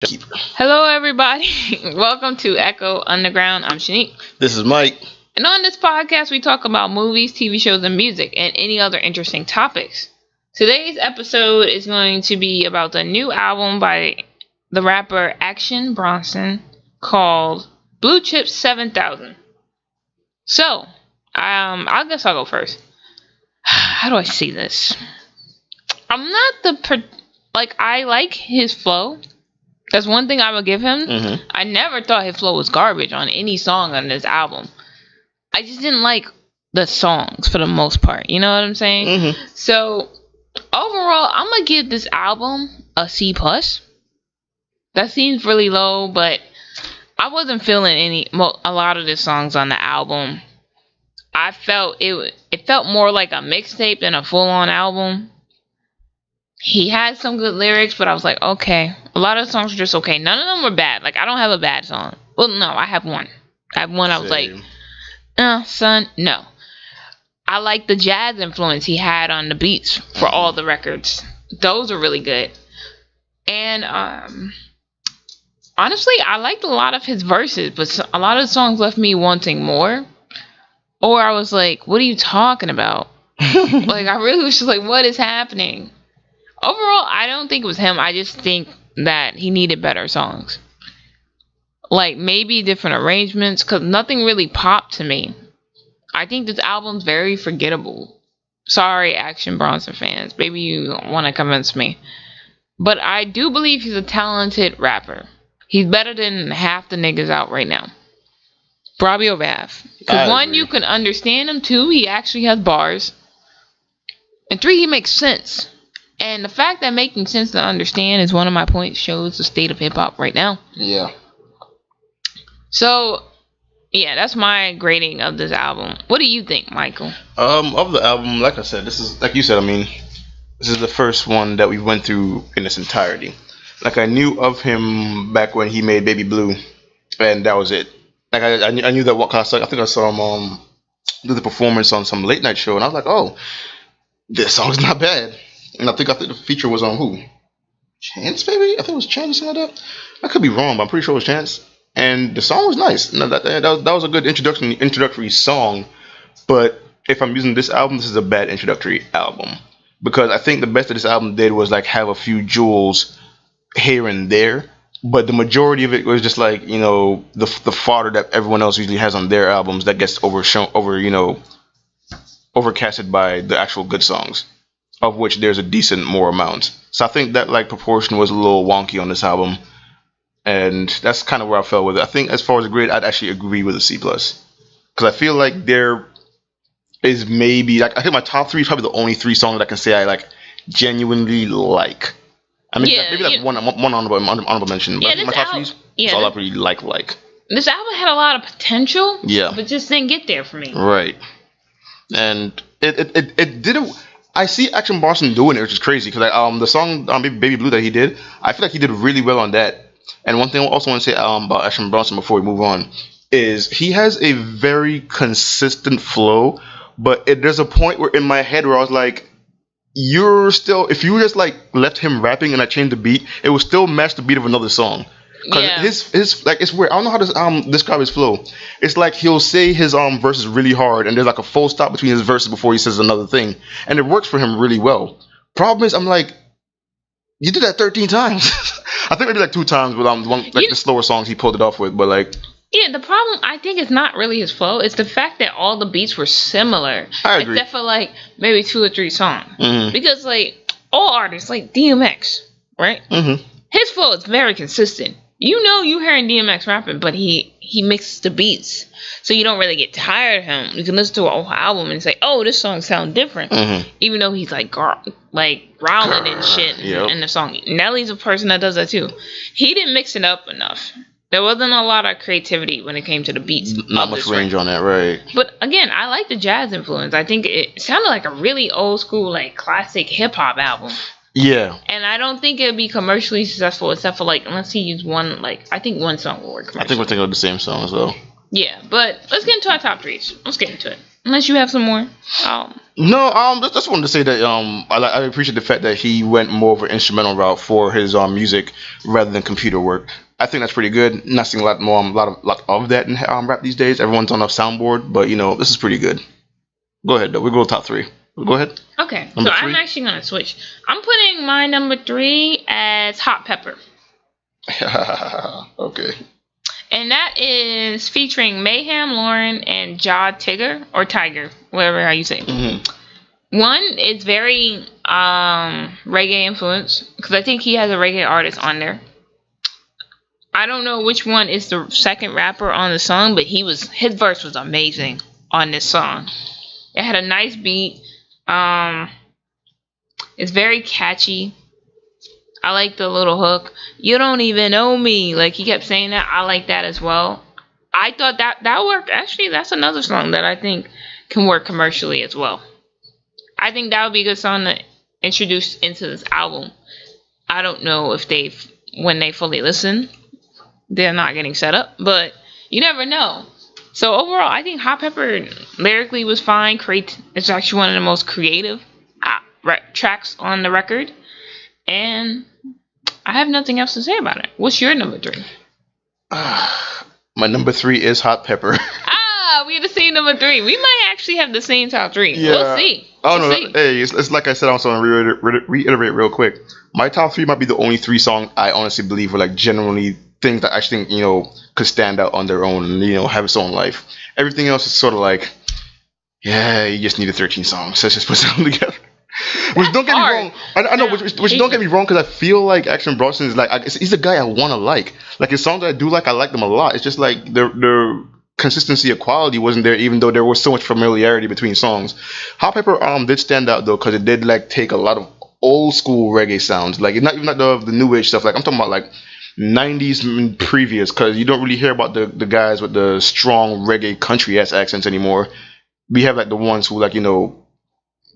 gatekeeper. Hello, everybody. Welcome to Echo Underground. I'm Shanique. This is Mike. And on this podcast, we talk about movies, TV shows, and music, and any other interesting topics. Today's episode is going to be about the new album by the rapper Action Bronson called Blue Chips 7000. So, I guess I'll go first. How do I see this? I'm not I like his flow. That's one thing I would give him. Mm-hmm. I never thought his flow was garbage on any song on this album. I just didn't like the songs for the most part. You know what I'm saying? Mm-hmm. So, overall, I'm going to give this album a C+. That seems really low, but I wasn't feeling a lot of the songs on the album. I felt it felt more like a mixtape than a full-on album. He had some good lyrics, but I was like, okay. A lot of the songs were just okay. None of them were bad. Like, I don't have a bad song. Well, no, I have one. I was like, son, no. I like the jazz influence he had on the beats for all the records. Those are really good. And, honestly, I liked a lot of his verses, but a lot of the songs left me wanting more. Or I was like, what are you talking about? Like, I really was just like, what is happening? Overall, I don't think it was him. I just think that he needed better songs. Like, maybe different arrangements, because nothing really popped to me. I think this album's very forgettable. Sorry, Action Bronson fans. Maybe you want to convince me. But I do believe he's a talented rapper. He's better than half the niggas out right now. Probably over half. Because one, you can understand him. Two, he actually has bars. And three, he makes sense. And the fact that making sense to understand is one of my points shows the state of hip-hop right now. Yeah. So, yeah, that's my grading of this album. What do you think, Michael? Of the album, like I said, this is, like you said, this is the first one that we went through in its entirety. Like, I knew of him back when he made Baby Blue, and that was it. Like, I knew that what class, I think I saw him do the performance on some late night show, and I was like, oh, this song's not bad. And I think the feature was on who? Chance, maybe? I think it was Chance or something like that. I could be wrong, but I'm pretty sure it was Chance. And the song was nice. And that was a good introductory song. But if I'm using this album, this is a bad introductory album. Because I think the best that this album did was like have a few jewels here and there. But the majority of it was just like, you know, the fodder that everyone else usually has on their albums that gets overcasted by the actual good songs, of which there's a decent more amount. So I think that like proportion was a little wonky on this album, and that's kind of where I fell with it. I think as far as a grade, I'd actually agree with a C+, because I feel like there is maybe like I think my top three is probably the only three songs that I can say I like genuinely like. I mean, maybe like one honorable mention, but I think my top three is all I really like. This album had a lot of potential, yeah, but just didn't get there for me. Right, and it didn't. I see Action Bronson doing it, which is crazy because the song Baby Blue that he did, I feel like he did really well on that. And one thing I also want to say about Action Bronson before we move on is he has a very consistent flow, but there's a point where in my head where I was like, if you just like left him rapping and I changed the beat, it would still match the beat of another song. Cause his like it's weird. I don't know how to describe his flow. It's like he'll say his verses really hard, and there's like a full stop between his verses before he says another thing, and it works for him really well. Problem is, I'm like, you did that 13 times. I think maybe like 2 times with the slower songs he pulled it off with, but like. Yeah, the problem I think is not really his flow. It's the fact that all the beats were similar. I agree. Except for like maybe 2 or 3 songs. Mm-hmm. Because like all artists like DMX, right? Mm-hmm. His flow is very consistent. You know you hearing DMX rapping, but he mixes the beats. So you don't really get tired of him. You can listen to a whole album and say, oh, this song sounds different. Mm-hmm. Even though he's like growling and shit in the song. Nelly's a person that does that too. He didn't mix it up enough. There wasn't a lot of creativity when it came to the beats. Not much range on that, right? But again, I like the jazz influence. I think it sounded like a really old school, like classic hip hop album. Yeah. And I don't think it'd be commercially successful except for like unless he used one, like I think one song will work. I think we're thinking of the same song as well. Yeah, but let's get into our top threes. Let's get into it. Unless you have some more. Um, No, just wanted to say that I appreciate the fact that he went more of an instrumental route for his music rather than computer work. I think that's pretty good. Not seeing a lot more, lot of that in rap these days. Everyone's on a soundboard, but this is pretty good. Go ahead though. We go top three. Go ahead. okay, Number so three. I'm actually gonna switch. I'm putting my number 3 as Hot Pepper. Okay. And that is featuring Mayhem Lauren and Jaw Tigger or Tiger, whatever how you say it. One is very reggae influence because I think he has a reggae artist on there. I don't know which one is the second rapper on the song, but his verse was amazing on this song. It had a nice beat. It's very catchy. I like the little hook. You don't even know me. Like he kept saying that. I like that as well. I thought that worked. Actually, that's another song that I think can work commercially as well. I think that would be a good song to introduce into this album. I don't know if when they fully listen, they're not getting set up, but you never know. So overall, I think Hot Pepper lyrically was fine. It's actually one of the most creative tracks on the record. And I have nothing else to say about it. What's your number 3? My number 3 is Hot Pepper. We had the same number 3. We might actually have the same top 3. Yeah. We'll see. Oh no! Hey, it's like I said. I also want to reiterate real quick. My top 3 might be the only 3 songs I honestly believe were like generally things that I actually think could stand out on their own and have its own life. Everything else is sort of like, yeah, you just needed 13 songs. Let's just put something together. Which don't get me wrong. I know. Which don't get me wrong, because I feel like Action Bronson is like he's a guy I want to like. Like his songs that I do like, I like them a lot. It's just like their consistency of quality wasn't there, even though there was so much familiarity between songs. Hot Pepper did stand out though, because it did like take a lot of old school reggae sounds. Like not even like the new age stuff. Like I'm talking about like 90s and previous, because you don't really hear about the guys with the strong reggae country ass accents anymore. We have like the ones who like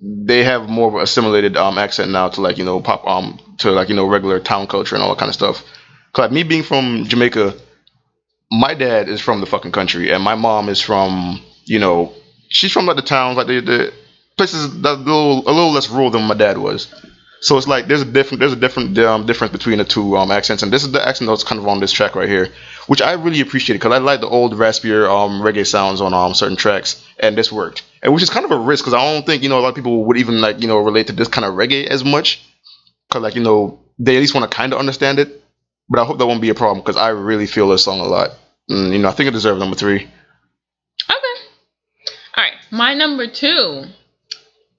they have more of an assimilated accent now to like pop to like regular town culture and all that kind of stuff. Cause like me being from Jamaica, my dad is from the fucking country, and my mom is from she's from like the towns, like the places that a little less rural than my dad was. So it's like there's a different difference between the two accents, and this is the accent that's kind of on this track right here, which I really appreciate because I like the old raspier reggae sounds on certain tracks, and this worked. And which is kind of a risk because I don't think a lot of people would even like relate to this kind of reggae as much, because like they at least want to kind of understand it. But I hope that won't be a problem because I really feel this song a lot. And, I think it deserves number 3. Okay. All right. My number 2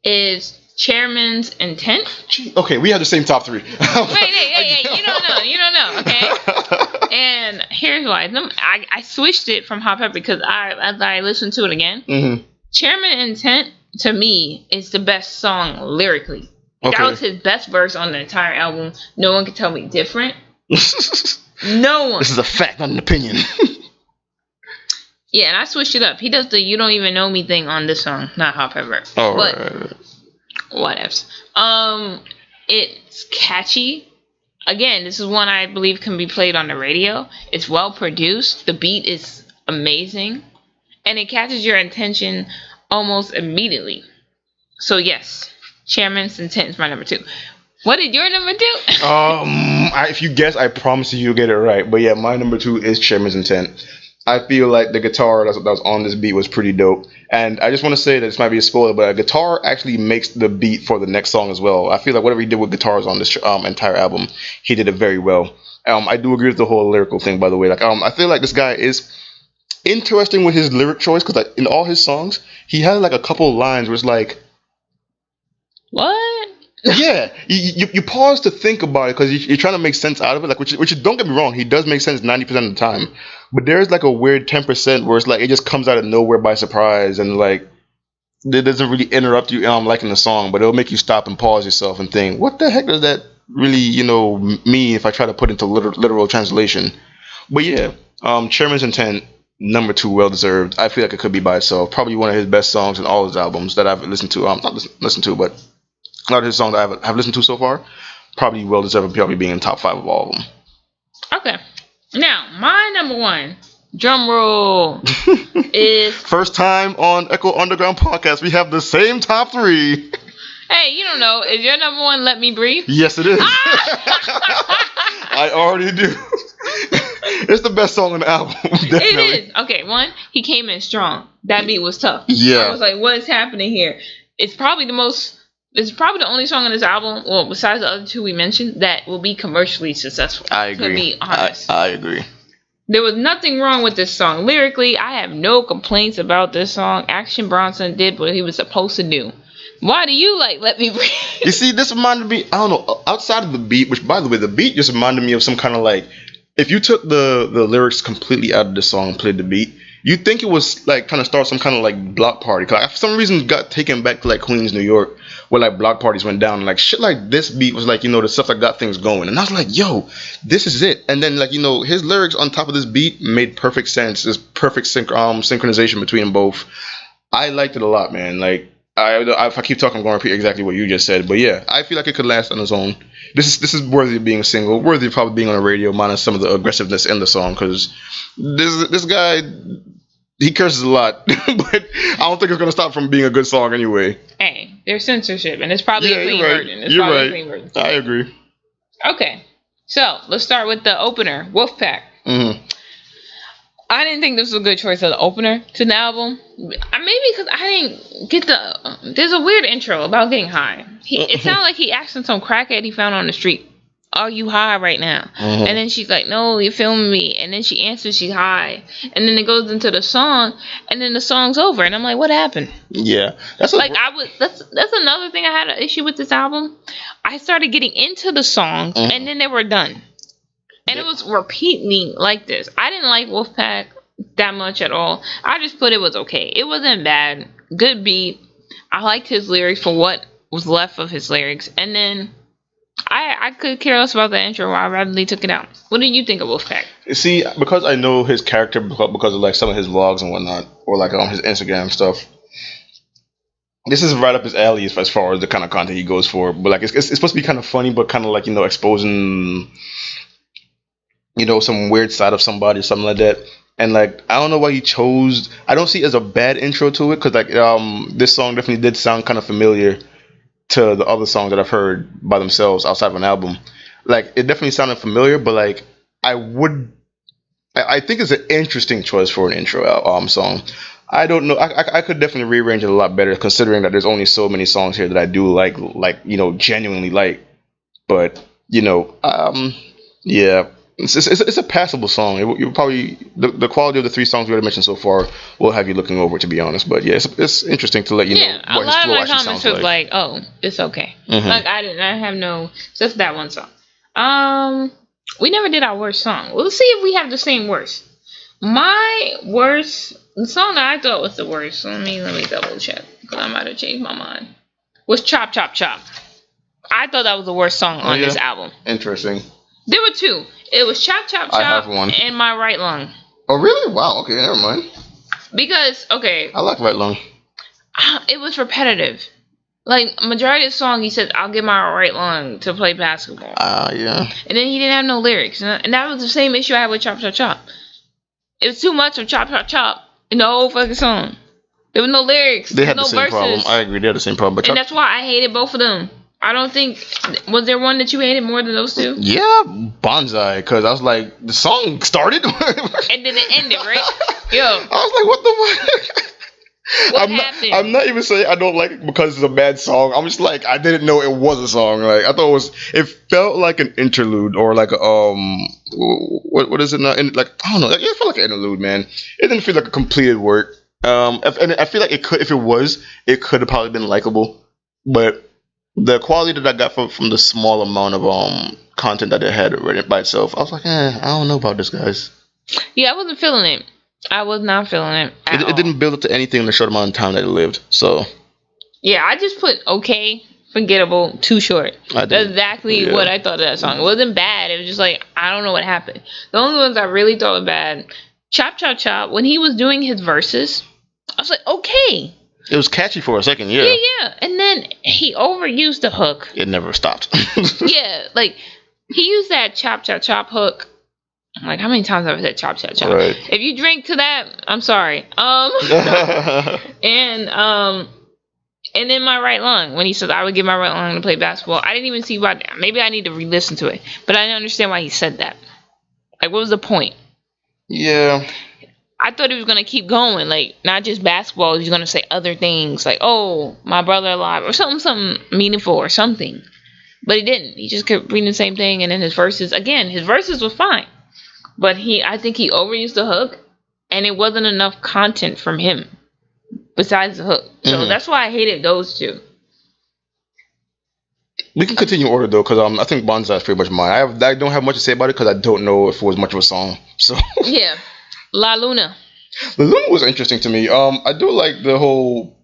is Chairman's Intent. Okay, we have the same top 3. Wait, you don't know, okay? And here's why. I switched it from Hot Pepper because as I listened to it again, Chairman Intent to me is the best song lyrically. Okay. That was his best verse on the entire album. No one can tell me different. No one. This is a fact, not an opinion. Yeah, and I switched it up. He does the "You Don't Even Know Me" thing on this song, not Hot Pepper. Oh, but right. Whatevs. It's catchy. Again, this is one I believe can be played on the radio. It's well produced. The beat is amazing, and it catches your attention almost immediately. So yes, Chairman's Intent is my number 2. What is your number 2? If you guess, I promise you'll get it right. But yeah, my number 2 is Chairman's Intent. I feel like the guitar that was on this beat was pretty dope. And I just want to say that this might be a spoiler, but a guitar actually makes the beat for the next song as well. I feel like whatever he did with guitars on this entire album, he did it very well. I do agree with the whole lyrical thing, by the way. Like, I feel like this guy is interesting with his lyric choice, because like, in all his songs, he has like a couple lines where it's like, what? Yeah, you pause to think about it because you're trying to make sense out of it. Like, which don't get me wrong, he does make sense 90% of the time, but there's like a weird 10% where it's like it just comes out of nowhere by surprise, and like it doesn't really interrupt you liking the song, but it'll make you stop and pause yourself and think, what the heck does that really mean if I try to put into literal translation? But yeah, Chairman's Intent, number 2, well deserved. I feel like it could be by itself. Probably one of his best songs in all his albums that I've listened to. Not listened to, but a lot of his songs that I've listened to so far, probably well deserved, probably being in top 5 of all of them. Okay. Now, my number 1 Drum roll. Is First time on Echo Underground Podcast, we have the same top 3. hey, you don't know. Is your number one Let Me Breathe? Yes, it is. I already do. It's the best song on the album. Definitely. It is. Okay, one, he came in strong. That beat was tough. Yeah. I was like, what is happening here? It's probably the only song on this album, well, besides the other 2 we mentioned, that will be commercially successful. I agree. To be honest. I agree. There was nothing wrong with this song. Lyrically, I have no complaints about this song. Action Bronson did what he was supposed to do. Why do you like Let Me Breathe? You see, this reminded me, I don't know, outside of the beat, which, by the way, the beat just reminded me of some kind of like, if you took the lyrics completely out of the song and played the beat, you'd think it was like trying to start some kind of like block party. Cause I, for some reason, got taken back to like Queens, New York, where like block parties went down. And, like shit like this beat was like, you know, the stuff that got things going. And I was like, yo, this is it. And then like, you know, his lyrics on top of this beat made perfect sense. There's perfect synchronization between them both. I liked it a lot, man. Like, if I keep talking, I'm going to repeat exactly what you just said. But yeah, I feel like it could last on its own. This is worthy of being a single, worthy of probably being on the radio, minus some of the aggressiveness in the song. Because this guy, he curses a lot, but I don't think it's going to stop from being a good song anyway. Hey, there's censorship, and it's probably a clean version. You're right. I agree. Okay, so let's start with the opener, Wolfpack. Mm-hmm. I didn't think this was a good choice as an opener to the album. Maybe because I didn't get there's a weird intro about getting high. It sounded like he asked some crackhead he found on the street, "Are you high right now?" Mm-hmm. And then she's like, "No, you're filming me." And then she answers she's high. And then it goes into the song, and then the song's over. And I'm like, what happened? Yeah. That's another thing I had an issue with this album. I started getting into the songs, mm-hmm. and then they were done. And it was repeating like this. I didn't like Wolfpack that much at all. I just put it was okay. It wasn't bad. Good beat. I liked his lyrics for what was left of his lyrics. And then I could care less about the intro. I rather took it out. What do you think of Wolfpack? See, because I know his character because of like some of his vlogs and whatnot, or like on his Instagram stuff. This is right up his alley as far as the kind of content he goes for. But like it's supposed to be kind of funny, but kind of like, you know, exposing, you know, some weird side of somebody or something like that. And like, I don't know why he chose. I don't see it as a bad intro to it, because like this song definitely did sound kind of familiar to the other songs that I've heard by themselves outside of an album. Like, it definitely sounded familiar, but like I think it's an interesting choice for an intro song. I don't know. I could definitely rearrange it a lot better, considering that there's only so many songs here that I do like, you know, genuinely like. But you know, yeah. It's a passable song. You probably the quality of the 3 songs we already mentioned so far will have you looking over, to be honest. But yeah, it's interesting to let you know what his flow actually sounds like. A lot of my comments was like, "Oh, it's okay." Mm-hmm. Like I have no, just that one song. We never did our worst song. Well, let's see if we have the same worst. My worst, the song that I thought was the worst. Let me double check, because I might have changed my mind. Was Chop Chop Chop. I thought that was the worst song on this album. Interesting. There were 2. It was Chop Chop Chop and My Right Lung. Oh, really? Wow. Okay, never mind. Because, okay. I like Right Lung. It was repetitive. Like, majority of the song, he said, "I'll get my right lung to play basketball." Yeah. And then he didn't have no lyrics. And that was the same issue I had with Chop Chop Chop. It was too much of Chop Chop Chop in the whole fucking song. There was no lyrics. They had the same problem. I agree. They had the same problem. And that's why I hated both of them. I don't think, was there one that you hated more than those 2? Yeah, Bonsai, because I was like, the song started. And then it ended, right? Yo. I was like, what the fuck? What happened? I'm not even saying I don't like it because it's a bad song. I'm just like, I didn't know it was a song. Like, I thought it felt like an interlude, or like a, what is it now? Like, I don't know. It felt like an interlude, man. It didn't feel like a completed work. And I feel like it could, if it could have probably been likable, but the quality that I got from the small amount of content that it had already by itself, I was like, I don't know about this, guys. Yeah, I wasn't feeling it. I was not feeling it. It didn't build up to anything in the short amount of time that it lived. So yeah, I just put okay, forgettable, too short. That's exactly what I thought of that song. It wasn't bad. It was just like, I don't know what happened. The only ones I really thought were bad, Chop Chop Chop, when he was doing his verses, I was like, okay. It was catchy for a second, yeah. Yeah. And then he overused the hook. It never stopped. Yeah, like, he used that Chop Chop Chop hook Like, how many times have I said chop, chop, chop? Right. If you drink to that, I'm sorry. And in my right lung, when he said I would give my right lung to play basketball, I didn't even see why. Maybe I need to re-listen to it, but I didn't understand why he said that. Like, what was the point? Yeah. I thought he was gonna keep going, like not just basketball. He was gonna say other things, like "Oh, my brother alive" or something meaningful or something. But he didn't. He just kept reading the same thing, and then his verses were fine, but I think he overused the hook, and it wasn't enough content from him. Besides the hook. So that's why I hated those two. We can continue order though, because I think Bonsai is pretty much mine. I don't have much to say about it because I don't know if it was much of a song. So yeah, La Luna. La Luna was interesting to me. I do like the whole.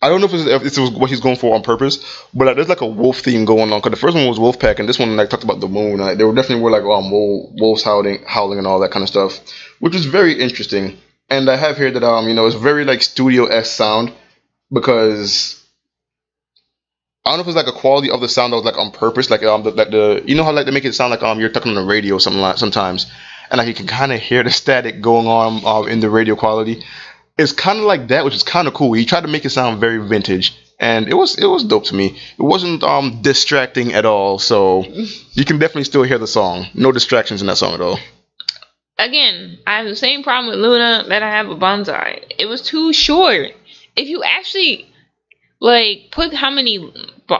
I don't know if it was what he's going for on purpose, but there's like a wolf theme going on. Because the first one was Wolfpack, and this one like talked about the moon. They were definitely like wolves howling and all that kind of stuff, which was very interesting. And I have here that it's very like studio-esque sound, because I don't know if it's like a quality of the sound that was like on purpose, like the you know how like they make it sound like you're talking on the radio sometimes, and like you can kind of hear the static going on in the radio quality. It's kind of like that, which is kind of cool. He tried to make it sound very vintage, and it was dope to me. It wasn't distracting at all, so you can definitely still hear the song. No distractions in that song at all. Again, I have the same problem with Luna that I have with Bonsai. It was too short. If you actually put how many,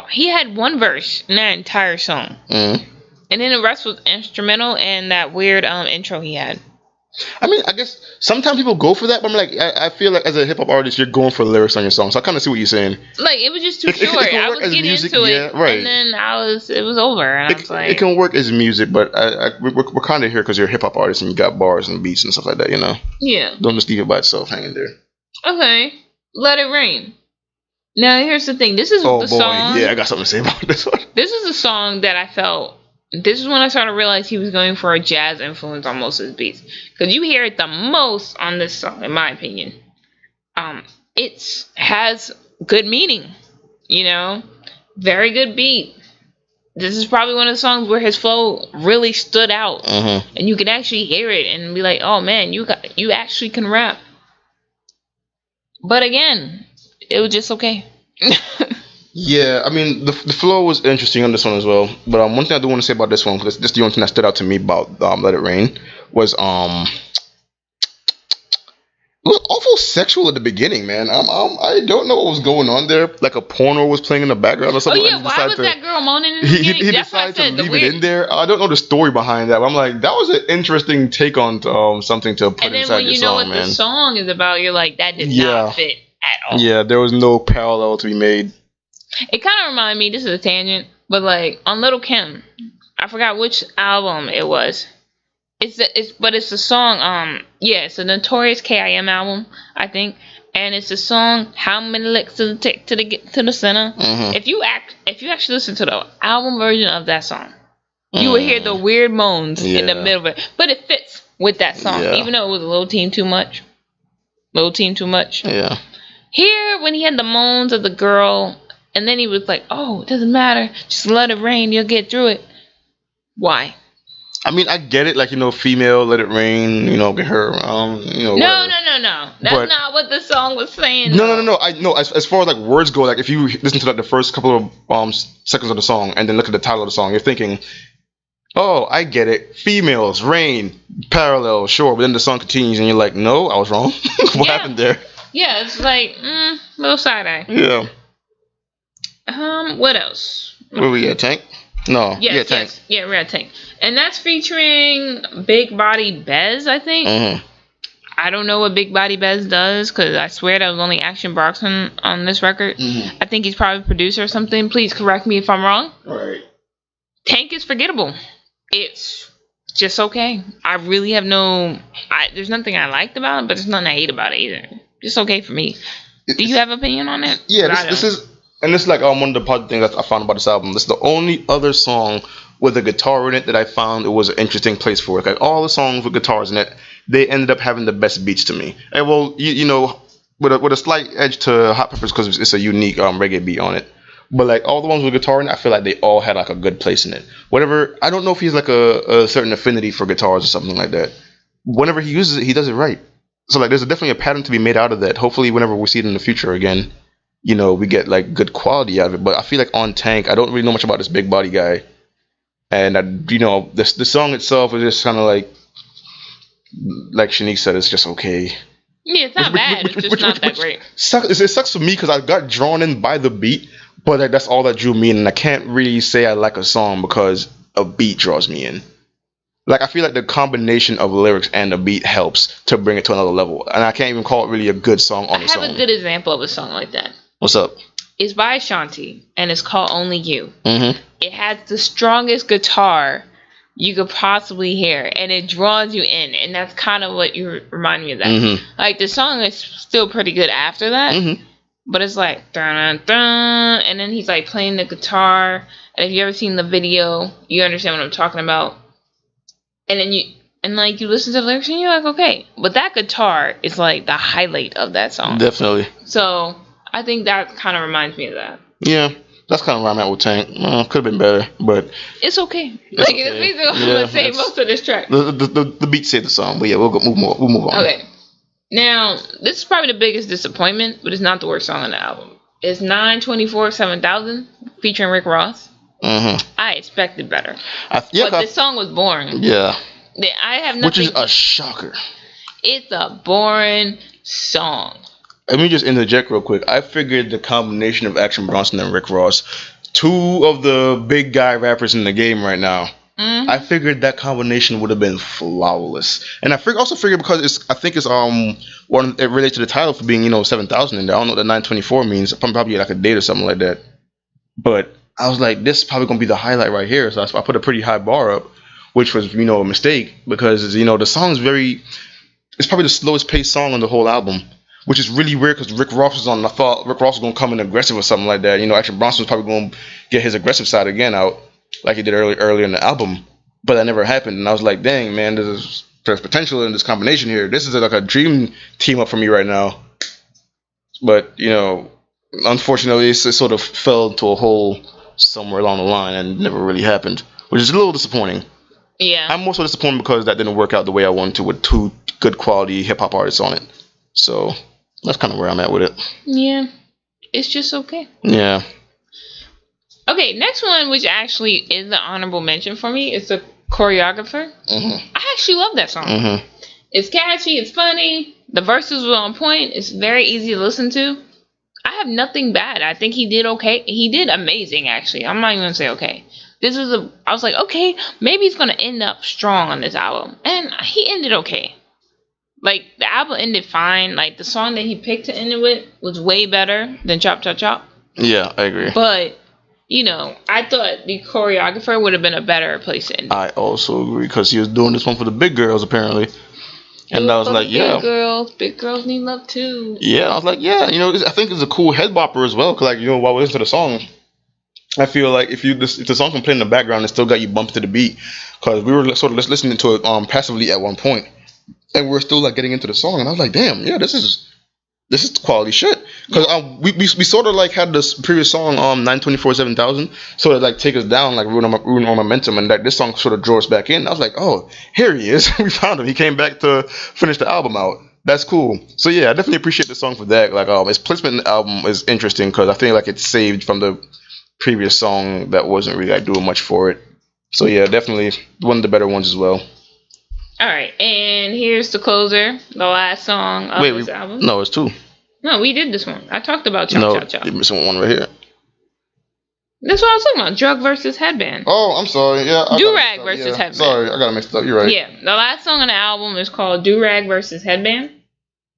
he had one verse in that entire song, and then the rest was instrumental and that weird intro he had. I mean, I guess sometimes people go for that, but I'm like, I feel like as a hip hop artist, you're going for the lyrics on your song. So I kind of see what you're saying. Like, it was just too short. I was getting into it, right. And then it was over, and I was like, it can work as music, but we're kind of here because you're a hip hop artist and you got bars and beats and stuff like that, you know. Yeah. Don't just leave it by itself hanging there. Okay, Let It Rain. Now here's the thing. This is the song. Yeah, I got something to say about this one. This is a song that I felt. This is when I started to realize he was going for a jazz influence on most of his beats. Because you hear it the most on this song, in my opinion. It has good meaning, very good beat. This is probably one of the songs where his flow really stood out, and you can actually hear it and be like, "Oh man, you actually can rap." But again, it was just okay. Yeah, I mean the flow was interesting on this one as well. But one thing I do want to say about this one, because this is the only thing that stood out to me about Let It Rain, was it was awful sexual at the beginning, man. I don't know what was going on there. Like a porno was playing in the background or something. Oh yeah, why was that girl moaning in the beginning? He decided to leave it in there. I don't know the story behind that, but I'm like, that was an interesting take on something to put inside your song, man. And then when you know what the song is about, you're like, that did not fit at all. Yeah, there was no parallel to be made. It kind of reminded me, this is a tangent, but like on Little Kim, I forgot which album it was. It's the song, it's a Notorious K.I.M. album, I think, and it's the song "How Many Licks Does It Take to Get to the Center." If you actually listen to the album version of that song, you will hear the weird moans in the middle of it, but it fits with that song, even though it was a little team too much. Yeah. Here, when he had the moans of the girl, and then he was like, "Oh, it doesn't matter, just let it rain, you'll get through it." Why? I mean, I get it, like, female, let it rain, get her, No. That's not what the song was saying. No. I know, as far as, like, words go, like, if you listen to, like, the first couple of seconds of the song and then look at the title of the song, you're thinking, oh, I get it. Females, rain, parallel, sure. But then the song continues and you're like, no, I was wrong. What happened there? Yeah, it's like, little side eye. Yeah. What else? Where we at, Tank? No, Tank. Yes. Yeah, we're at Tank. And that's featuring Big Body Bez, I think. I don't know what Big Body Bez does, because I swear that was only Action Bronson on this record. I think he's probably a producer or something. Please correct me if I'm wrong. All right. Tank is forgettable. It's just okay. I really have there's nothing I liked about it, but there's nothing I hate about it either. Just okay for me. Do you have an opinion on it? Yeah, this is... And this is like one of the positive things that I found about this album. This is the only other song with a guitar in it that I found it was an interesting place for it. Like all the songs with guitars in it, they ended up having the best beats to me. And well, with a slight edge to Hot Peppers because it's a unique reggae beat on it. But like all the ones with guitar in it, I feel like they all had like a good place in it. Whatever, I don't know if he's like a certain affinity for guitars or something like that. Whenever he uses it, he does it right. So like there's definitely a pattern to be made out of that. Hopefully, whenever we see it in the future again, we get like good quality out of it. But I feel like on Tank, I don't really know much about this big body guy, and the song itself is just kind of like Shanique said, it's just okay. Yeah, it's not bad. It's just not that great. It sucks for me because I got drawn in by the beat, but like, that's all that drew me in, and I can't really say I like a song because a beat draws me in. Like I feel like the combination of lyrics and the beat helps to bring it to another level, and I can't even call it really a good song on its own. I have a good example of a song like that. What's up? It's by Ashanti, and it's called Only You. Mm-hmm. It has the strongest guitar you could possibly hear, and it draws you in, and that's kind of what you remind me of that. Mm-hmm. Like the song is still pretty good after that, mm-hmm. but it's like dun dun dun, and then he's like playing the guitar. And if you ever seen the video, you understand what I'm talking about. And then you listen to the lyrics and you're like, okay, but that guitar is like the highlight of that song. Definitely. So I think that kind of reminds me of that. Yeah. That's kind of where I'm at with Tank. Could have been better, but it's okay. It's basically what I'm gonna say most of this track. The beat saved the song, but yeah, we'll move on. Okay. Now this is probably the biggest disappointment, but it's not the worst song on the album. It's 924-7000 featuring Rick Ross. Mm-hmm. I expected better, but this song was boring. Yeah. I have nothing. Which is a shocker. It's a boring song. Let me just interject real quick. I figured the combination of Action Bronson and Rick Ross, two of the big guy rappers in the game right now, I figured that combination would have been flawless. And I also figured because it relates to the title for being 7,000 in there. I don't know what the 924 means. Probably like a date or something like that. But I was like, this is probably gonna be the highlight right here. So I put a pretty high bar up, which was a mistake because the song is it's probably the slowest paced song on the whole album. Which is really weird because Rick Ross was on. I thought Rick Ross was going to come in aggressive or something like that. Action Bronson was probably going to get his aggressive side again out like he did earlier in the album. But that never happened. And I was like, dang, man, there's potential in this combination here. This is like a dream team up for me right now. But, unfortunately, it sort of fell into a hole somewhere along the line and never really happened. Which is a little disappointing. Yeah. I'm also disappointed because that didn't work out the way I wanted to with two good quality hip-hop artists on it. So that's kind of where I'm at with it. Yeah, it's just okay. Yeah. Okay, next one, which actually is the honorable mention for me, is the choreographer. Mm-hmm. I actually love that song. Mm-hmm. It's catchy, it's funny, the verses were on point, it's very easy to listen to. I have nothing bad. I think he did okay. He did amazing, actually. I'm not even going to say okay. I was like, okay, maybe he's going to end up strong on this album. And he ended okay. Like, the album ended fine. Like, the song that he picked to end it with was way better than Chop Chop Chop. Yeah, I agree. But, I thought the choreographer would have been a better place to end it. I also agree, because he was doing this one for the big girls, apparently. And I was like, yeah. Big girls need love, too. Yeah, I was like, yeah. I think it's a cool head bopper as well, because, while we listen to the song, I feel like if the song can play in the background, it still got you bumped to the beat. Because we were sort of just listening to it passively at one point. And we're still like getting into the song, and I was like, "Damn, yeah, this is quality shit." Because we sort of like had this previous song 924-7000 sort of like take us down, like ruin our momentum, and that this song sort of drew us back in. I was like, "Oh, here he is. We found him. He came back to finish the album out. That's cool." So yeah, I definitely appreciate the song for that. Like, his placement in the album is interesting because I think like it's saved from the previous song that wasn't really like doing much for it. So yeah, definitely one of the better ones as well. Alright, and here's the closer, the last song of this album. No, it's two. No, we did this one. I talked about Chop Chop Chop. You're missing one right here. That's what I was talking about. Drug versus Headband. Oh, I'm sorry. Yeah. Do-Rag versus Headband. Sorry, I got it mixed up. You're right. Yeah, the last song on the album is called Do-Rag versus Headband.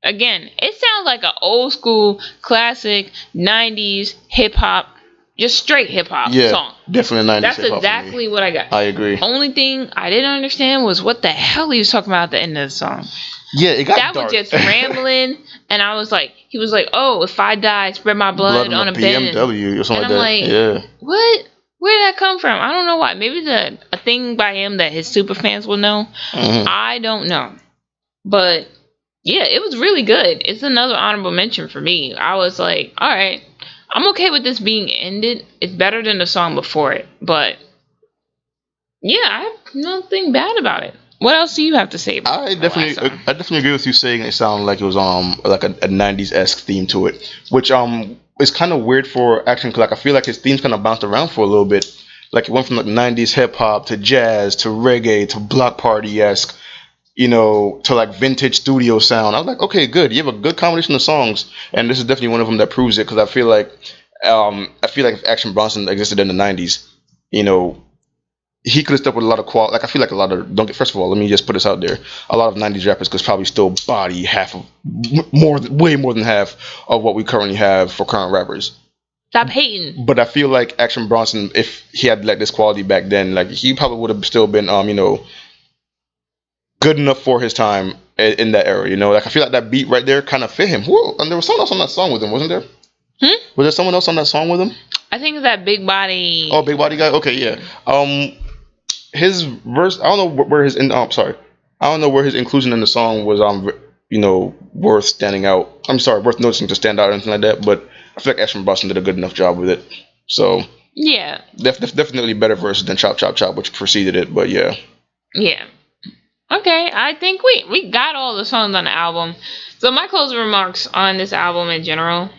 Again, it sounds like an old school, classic, 90s hip-hop, just straight hip-hop song. Definitely 90s That's hip-hop. That's exactly what I got. I agree. Only thing I didn't understand was what the hell he was talking about at the end of the song. Yeah, it got dark. That was just rambling, and I was like, he was like, "Oh, if I die, spread my blood on a BMW or something and like that." Yeah. What? Where did that come from? I don't know why. Maybe a thing by him that his super fans will know. Mm-hmm. I don't know, but yeah, it was really good. It's another honorable mention for me. I was like, all right. I'm okay with this being ended. It's better than the song before it, but yeah, I have nothing bad about it. What else do you have to say about I the last definitely, song? I definitely agree with you saying it sounded like it was like a 90s esque theme to it, which is kind of weird for Action. 'Cause, like I feel like his themes kind of bounced around for a little bit. Like it went from like 90s hip hop to jazz to reggae to block party esque, to like vintage studio sound. I was like, okay, good. You have a good combination of songs, and this is definitely one of them that proves it. Because I feel like if Action Bronson existed in the 90s, you know, he could have stuck with a lot of quality. Like I feel like a lot of don't get. First of all, let me just put this out there: a lot of '90s rappers could probably still body way more than half of what we currently have for current rappers. Stop hating. But I feel like Action Bronson, if he had like this quality back then, like he probably would have still been, good enough for his time in that era. Like I feel like that beat right there kind of fit him. Whoa, and there was someone else on that song with him, wasn't there? Was there someone else on that song with him? I think that big body. Oh, big body guy. Okay, yeah. His verse. I don't know where his. Sorry, I don't know where his inclusion in the song was. Worth standing out. I'm sorry, worth noticing to stand out or anything like that. But I feel like Action Bronson did a good enough job with it. So yeah, definitely better verses than Chop Chop Chop, which preceded it. But yeah. Yeah. Okay, I think we got all the songs on the album. So my closing remarks on this album in general,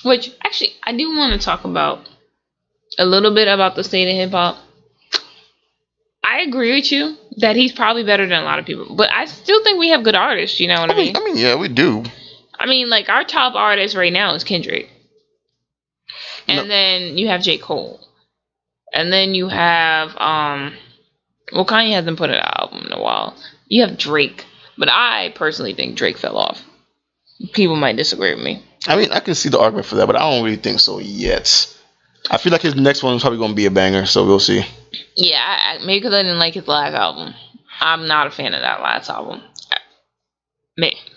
which actually I do want to talk about a little bit about the state of hip hop. I agree with you that he's probably better than a lot of people, but I still think we have good artists. You know what I mean? I mean, yeah, we do. I mean, like our top artist right now is Kendrick, and then you have J. Cole, and then you have well, Kanye hasn't put an album in a while. You have Drake, but I personally think Drake fell off. People might disagree with me. I mean, I can see the argument for that, but I don't really think so yet. I feel like his next one is probably going to be a banger, so we'll see. Yeah, maybe because I didn't like his last album. I'm not a fan of that last album.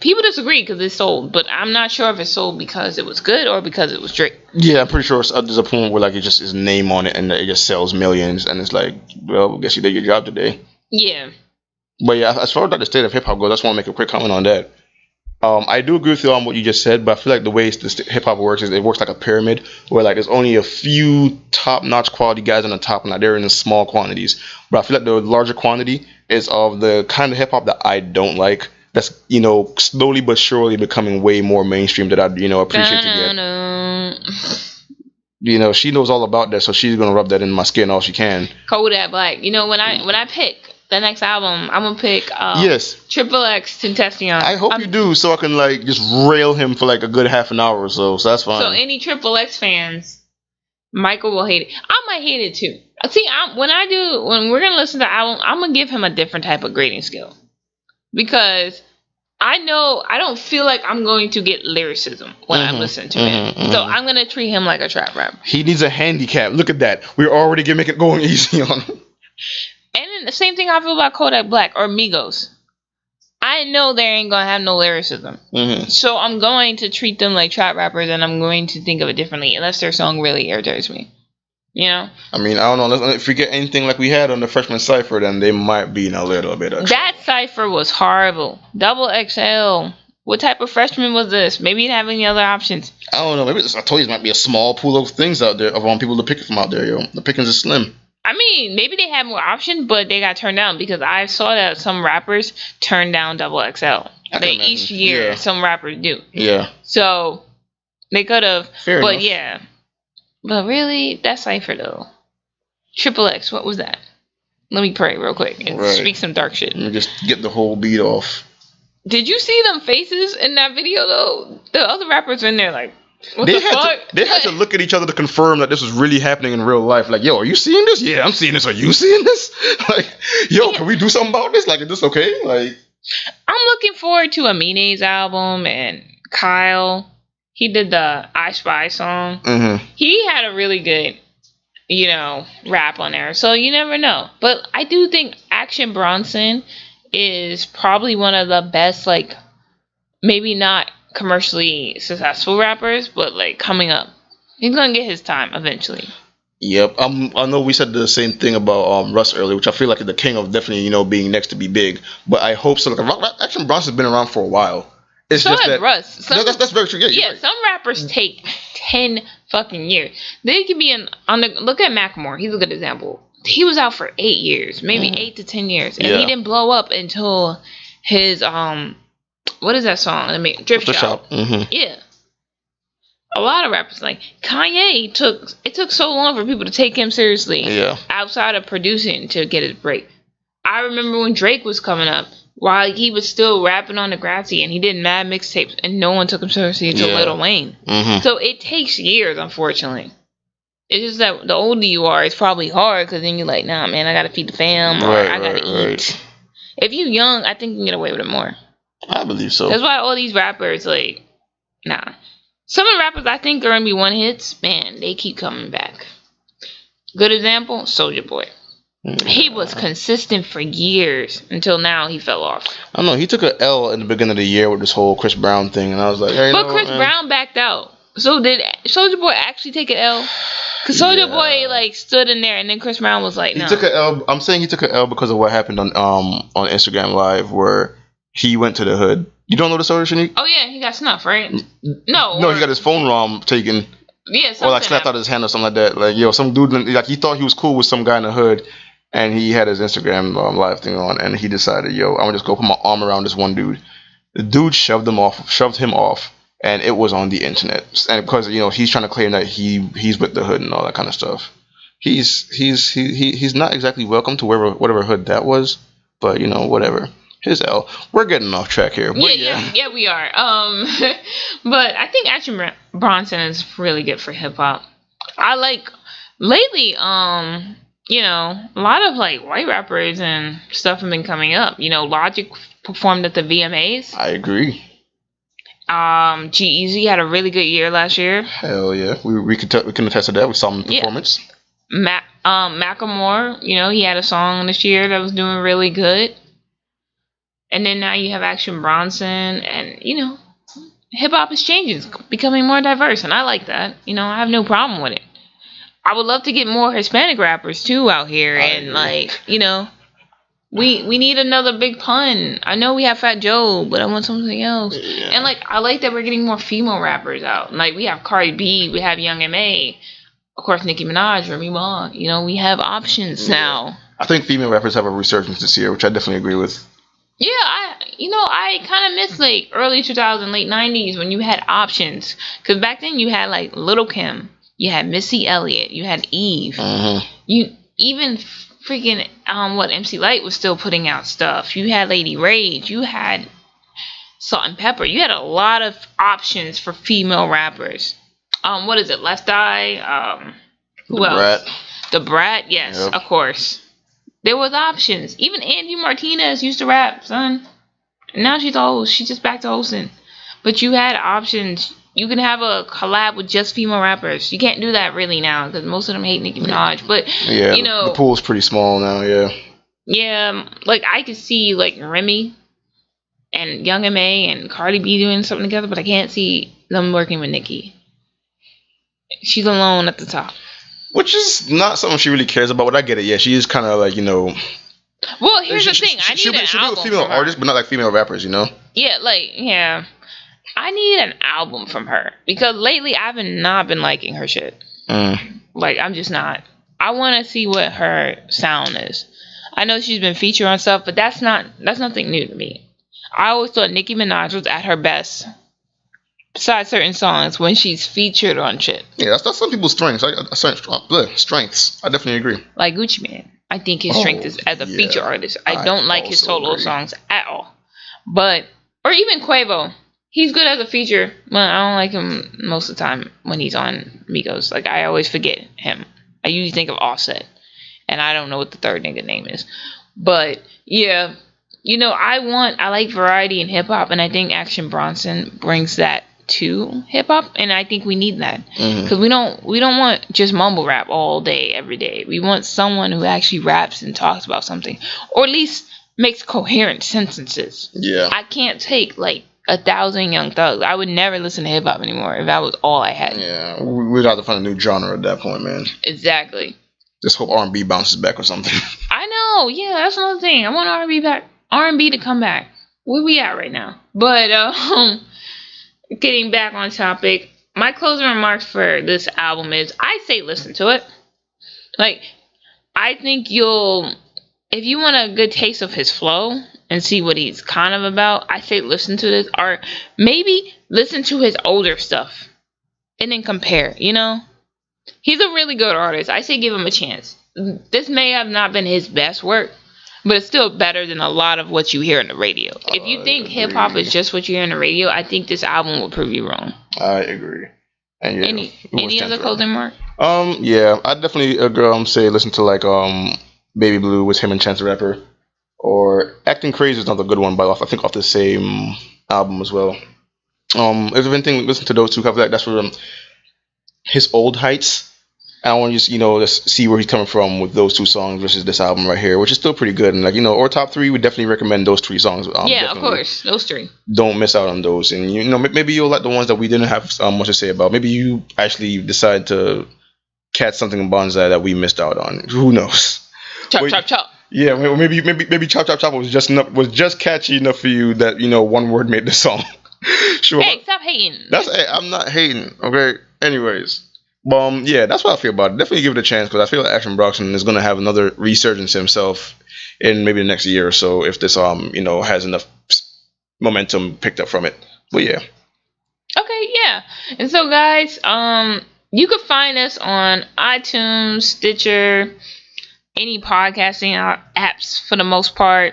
People disagree because it sold, but I'm not sure if it sold because it was good or because it was Drake. Yeah, I'm pretty sure there's a point where like it just is name on it and it just sells millions, and it's like, well, I guess you did your job today. Yeah. But yeah, as far as like the state of hip hop goes, I just want to make a quick comment on that. I do agree with you on what you just said, but I feel like the way hip hop works is it works like a pyramid, where like there's only a few top-notch quality guys on the top, and like they're in the small quantities. But I feel like the larger quantity is of the kind of hip hop that I don't like. That's slowly but surely becoming way more mainstream that I appreciate to get. She knows all about that, so she's gonna rub that in my skin all she can. Kodak Black. When I pick the next album, I'm gonna pick yes, Triple X Tentacion. I hope you do, so I can like just rail him for like a good half an hour or so. So that's fine. So any Triple X fans, Michael will hate it. I might hate it too. See, when we're gonna listen to the album, I'm gonna give him a different type of grading scale because I know I don't feel like I'm going to get lyricism when I listen to him. So I'm gonna treat him like a trap rapper. He needs a handicap. Look at that. We're already going easy on him. And then the same thing I feel about Kodak Black or Migos. I know they ain't gonna have no lyricism. So I'm going to treat them like trap rappers, and I'm going to think of it differently unless their song really irritates me. I mean, I don't know. If we get anything like we had on the Freshman Cypher, then they might be in a little bit of that cypher was horrible. Double XL. What type of freshman was this? Maybe you didn't have any other options. I don't know. Maybe I told you it might be a small pool of things out there of people to pick from out there, yo. The pickings is slim. I mean, maybe they had more options, but they got turned down because I saw that some rappers turned down Double XL. Each year, some rappers do. Yeah. So they could have. Fair enough. Yeah. But really, that cipher though. Triple X, what was that? Let me pray real quick and speak some dark shit. Let me just get the whole beat off. Did you see them faces in that video though? The other rappers in there like, what the fuck? They had to look at each other to confirm that this was really happening in real life. Like, yo, are you seeing this? Yeah, I'm seeing this. Are you seeing this? Like, yo, can we do something about this? Like, is this okay? Like, I'm looking forward to Amine's album and Kyle. He did the I Spy song. He had a really good, rap on there. So you never know. But I do think Action Bronson is probably one of the best, like, maybe not commercially successful rappers, but like coming up. He's gonna get his time eventually. Yep. I know we said the same thing about Russ earlier, which I feel like is the king of definitely, being next to be big. But I hope so. Like, Action Bronson's been around for a while. It's So just has that Russ. that's very true. Yeah, you're Yeah, right. some rappers take 10 fucking years. They could be look at Macklemore. He's a good example. He was out for 8 years, maybe 8 to 10 years, and he didn't blow up until his what is that song? I mean, Drip Shop. Yeah. A lot of rappers like Kanye took so long for people to take him seriously. Yeah. Outside of producing to get his break. I remember when Drake was coming up, while he was still rapping on Degrassi, and he did mad mixtapes, and no one took him seriously until Lil Wayne. So it takes years, unfortunately. It's just that the older you are, it's probably hard, because then you're like, nah, man, I gotta feed the fam, or I gotta eat. Right. If you're young, I think you can get away with it more. I believe so. That's why all these rappers, like, nah. Some of the rappers I think are gonna be one hits, man, they keep coming back. Good example, Soulja Boy. He was consistent for years until now he fell off. I don't know. He took an L in the beginning of the year with this whole Chris Brown thing, and I was like, hey, but Chris Brown backed out. So did Soulja Boy actually take an L? Because Soulja Boy like stood in there, and then Chris Brown was like, no. He took an L. I'm saying he took an L because of what happened on Instagram Live, where he went to the hood. You don't know the story, Shanique? Oh yeah, he got snuffed, right? No, he got his phone ROM taken. Yeah, or like slapped out his hand or something like that. Like, yo, some dude, like, he thought he was cool with some guy in the hood, and he had his Instagram live thing on, and he decided, yo, I'm gonna just go put my arm around this one dude. The dude shoved him off, and it was on the internet. And because he's trying to claim that he's with the hood and all that kind of stuff. He's not exactly welcome to whatever hood that was, but whatever. His L. We're getting off track here. Yeah, we are. But I think Action Bronson is really good for hip hop. I like lately. A lot of like white rappers and stuff have been coming up. Logic performed at the VMAs. I agree. G-Eazy had a really good year last year. Hell yeah, we can attest to that. We saw him in performance. Macklemore, he had a song this year that was doing really good. And then now you have Action Bronson, and hip hop is changing, it's becoming more diverse, and I like that. I have no problem with it. I would love to get more Hispanic rappers too out here, and we need another big pun. I know we have Fat Joe, but I want something else. Yeah. And I like that we're getting more female rappers out. Like we have Cardi B, we have Young M.A., of course Nicki Minaj, Remy Ma. We have options now. I think female rappers have a resurgence this year, which I definitely agree with. Yeah, I kind of miss like early 2000s, late 90s when you had options. Because back then you had like Lil' Kim, you had Missy Elliott, you had Eve. You even freaking MC Lyte was still putting out stuff. You had Lady Rage, you had Salt and Pepper. You had a lot of options for female rappers. What is it? Left Eye. Who else? Brat. The Brat. Yes, yep. Of course. There was options. Even Angie Martinez used to rap, son. And now she's old. She's just back to hosting. But you had options. You can have a collab with just female rappers. You can't do that really now because most of them hate Nicki Minaj. But the pool's pretty small now. Yeah. Yeah, like I could see like Remy and Young M.A. and Cardi B doing something together, but I can't see them working with Nicki. She's alone at the top. Which is not something she really cares about, but I get it. Yeah, she is kind of like, Well, here's the thing. I need an album. She'll be a female artist, but not like female rappers, Yeah, I need an album from her. Because lately, I've not been liking her shit. Like, I'm just not. I want to see what her sound is. I know she's been featured on stuff, but that's nothing new to me. I always thought Nicki Minaj was at her best. Besides certain songs, when she's featured on shit. Yeah, that's some people's strengths. Strengths. I definitely agree. Like Gucci Mane. I think his strength is as a feature artist. I don't like his solo songs at all. Or even Quavo. He's good as a feature, but I don't like him most of the time when he's on Migos. Like, I always forget him. I usually think of Offset. And I don't know what the third nigga name is. But, yeah. I like variety in hip-hop, and I think Action Bronson brings that to hip-hop, and I think we need that. Because we don't want just mumble rap all day, every day. We want someone who actually raps and talks about something. Or at least makes coherent sentences. Yeah. I can't take, 1,000 Young Thugs. I would never listen to hip-hop anymore if that was all I had. Yeah, we'd have to find a new genre at that point, man. Exactly. Just hope R&B bounces back or something. I know. Yeah, that's another thing. I want R&B to come back. where we at right now? But getting back on topic, my closing remarks for this album is I say listen to it. Like, I think you'll, if you want a good taste of his flow and see what he's kind of about, I say listen to this, or maybe listen to his older stuff and then compare, you know? He's a really good artist. I say give him a chance. This may have not been his best work, but it's still better than a lot of what you hear on the radio. If you think hip hop is just what you hear on the radio, I think this album will prove you wrong. I agree. And yeah, any other closing remark? Yeah, I definitely agree. Say listen to like Baby Blue with him and Chance the Rapper, or Acting Crazy is another good one, but I think off the same album as well. If anything, listen to those two. That's where his old heights. I want to just see where he's coming from with those two songs versus this album right here, which is still pretty good. And or top three, we definitely recommend those three songs. Yeah, of course, those three. Don't miss out on those, and maybe you'll like the ones that we didn't have much to say about. Maybe you actually decide to catch something in Bonsai that we missed out on. Who knows? Chop chop. Yeah, maybe chop chop chop was just catchy enough for you that one word made the song. Sure. Hey, stop hating. I'm not hating. Okay. Anyways. Yeah, that's what I feel about it. Definitely give it a chance because I feel like Action Bronson is going to have another resurgence himself in maybe the next year or so if this has enough momentum picked up from it. But yeah. Okay, yeah. And so guys, you can find us on iTunes, Stitcher, any podcasting apps for the most part.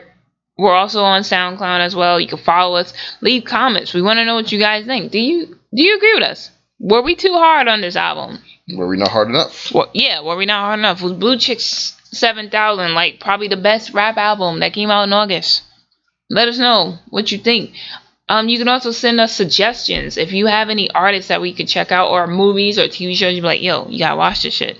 We're also on SoundCloud as well. You can follow us, leave comments. We want to know what you guys think. Do you agree with us? Were we too hard on this album? Were we not hard enough? Well, yeah, were we not hard enough? Was Blue Chicks 7000 like probably the best rap album that came out in August? Let us know what you think. You can also send us suggestions. If you have any artists that we could check out, or movies or TV shows, you'd be like, yo, you gotta watch this shit.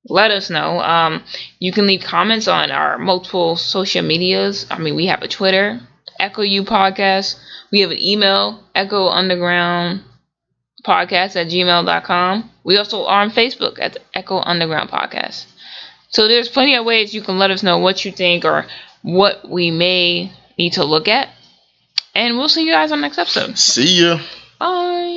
Let us know. You can leave comments on our multiple social medias. I mean, we have a Twitter, Echo U Podcast. We have an email, echoundergroundpodcast@gmail.com. We also are on Facebook at the Echo Underground Podcast. So there's plenty of ways you can let us know what you think or what we may need to look at. And we'll see you guys on the next episode. See ya. Bye.